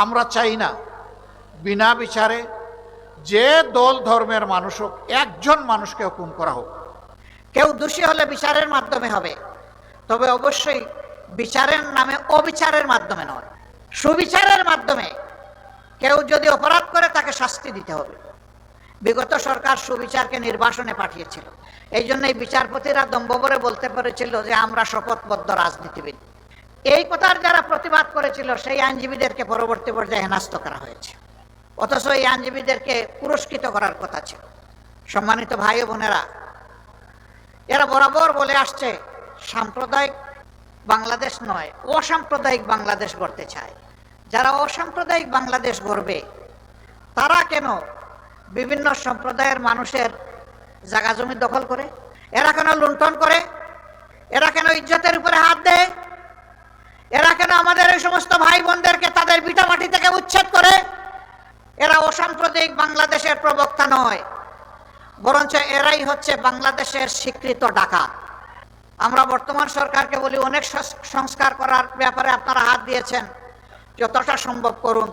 আমরা চাই না বিনা বিচারে যে দল ধর্মের মানুষ হোক একজন মানুষকে হুকুম করা হোক। কেউ দোষী হলে বিচারের মাধ্যমে হবে, তবে অবশ্যই বিচারের নামে অবিচারের মাধ্যমে নয়, সুবিচারের মাধ্যমে। কেউ যদি অপরাধ করে তাকে শাস্তি দিতে হবে। বিগত সরকার সুবিচারকে নির্বাসনে পাঠিয়েছিল, এই জন্য এই বিচারপতিরা দম্ভভরে বলতে পেরেছিল যে আমরা শপথবদ্ধ রাজনীতিবিদ। এই কথার যারা প্রতিবাদ করেছিল সেই আইনজীবীদেরকে পরবর্তী পর্যায়ে হেনস্থ করা হয়েছে, অথচ এই আইনজীবীদেরকে পুরস্কৃত করার কথা ছিল। সম্মানিত ভাই ও বোনেরা, এরা বরাবর বলে আসছে সাম্প্রদায়িক বাংলাদেশ নয়, অসাম্প্রদায়িক বাংলাদেশ গড়তে চায়। যারা অসাম্প্রদায়িক বাংলাদেশ গড়বে তারা কেন বিভিন্ন সম্প্রদায়ের মানুষের জায়গা জমি দখল করে? এরা কেন লুণ্ঠন করে? এরা কেন ইজ্জতের উপরে হাত দেয়? এরা কেন আমাদের এই সমস্ত ভাই বোনদেরকে তাদের ভিটামাটি থেকে উচ্ছেদ করে? এরা অসাম্প্রদায়িক বাংলাদেশের প্রবক্তা নয়, বরঞ্চ এরাই হচ্ছে বাংলাদেশের স্বীকৃত ডাকাত। আমরা বর্তমান সরকারকে বলি, অনেক সংস্কার করার ব্যাপারে আপনারা হাত দিয়েছেন, যতটা সম্ভব করুন।